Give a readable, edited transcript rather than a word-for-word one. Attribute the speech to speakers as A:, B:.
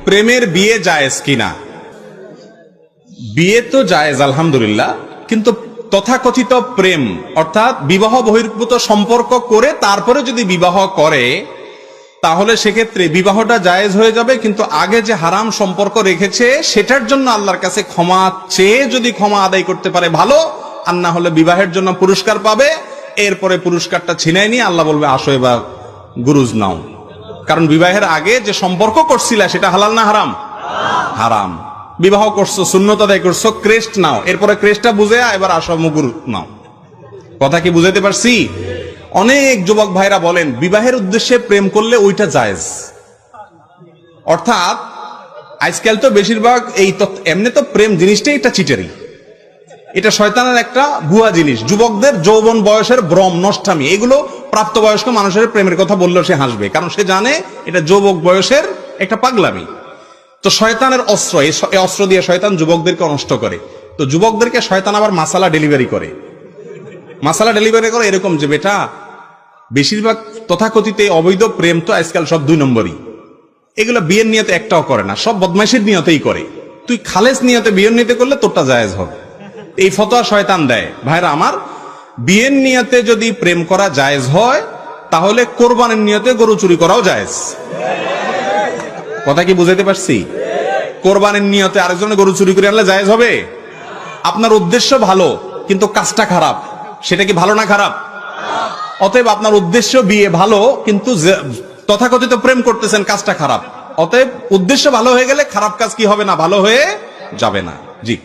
A: প্রেমের বিয়ে জায়েজ কিনা? বিয়ে তো জায়েজ আলহামদুলিল্লাহ, কিন্তু তথাকথিত প্রেম অর্থাৎ বিবাহ বহির্ভূত সম্পর্ক করে তারপরে যদি বিবাহ করে তাহলে সেক্ষেত্রে বিবাহটা জায়েজ হয়ে যাবে, কিন্তু আগে যে হারাম সম্পর্ক রেখেছে সেটার জন্য আল্লাহর কাছে ক্ষমা চেয়ে যদি ক্ষমা আদায় করতে পারে ভালো, আর না হলে বিবাহের জন্য পুরস্কার পাবে, এরপরে পুরস্কারটা ছিনাই নিয়ে আল্লাহ বলবে আসো এবার গুরুজ নাও। কারণ বিবাহের আগে যে সম্পর্ক করছিলা সেটা হালাল না হারাম? হারাম। বিবাহ করছো, সুন্নত আদায় করছো, ক্রেস্ট নাও, এরপরে ক্রেস্টটা বুঝে এবার আসো মুগুর নাও। কথা কি বুঝাইতে পারছি? অনেক যুবক ভাইরা বলেন বিবাহের উদ্দেশ্যে প্রেম করলে ওইটা জায়েজ। অর্থাৎ আজকাল তো বেশিরভাগ এই এমনি তো প্রেম জিনিসটাই একটা চিটারি, এটা শয়তানের একটা ভুয়া জিনিস। যুবকদের যৌবন বয়সের ভ্রম, নষ্টামি, এগুলো প্রাপ্তবয়স্ক মানুষের প্রেমের কথা বললেও সে হাসবে, কারণ সে জানে এটা যুবক বয়সের একটা পাগলামি। তো শয়তানের অস্ত্র, এই অস্ত্র দিয়ে শয়তান যুবকদেরকে নষ্ট করে। তো যুবকদেরকে শয়তান আবার মাসালা ডেলিভারি করে এরকম যে বেটা বেশিরভাগ তথাকথিত অবৈধ প্রেম তো আজকাল সব 2 নম্বরই, এগুলো বিয়ের নিয়তে একটাও করে না, সব বদমাইশের নিয়তেই করে। তুই খালেস নিয়তে বিয়ের নিয়তে করলে তোরটা জায়েজ হবে, এই ফতোয়া শয়তান দেয়। ভাইরা আমার, বিয়ের নিয়তে যদি প্রেম করা জায়েজ হয় তাহলে কোরবানির নিয়তে গরু চুরি করাও জায়েজ। কথা কি বুঝাইতে পারছি? কোরবানির নিয়তে আরেকজনের গরু চুরি করে আনলে জায়েজ হবে? আপনার উদ্দেশ্য ভালো কিন্তু কাজটা খারাপ, সেটা কি ভালো না খারাপ? অতএব আপনার উদ্দেশ্য বিয়ে ভালো কিন্তু তথাকথিত প্রেম করতেছেন, কাজটা খারাপ। অতএব উদ্দেশ্য ভালো হয়ে গেলে খারাপ কাজ কি হবে না, ভালো হয়ে যাবে না। জি।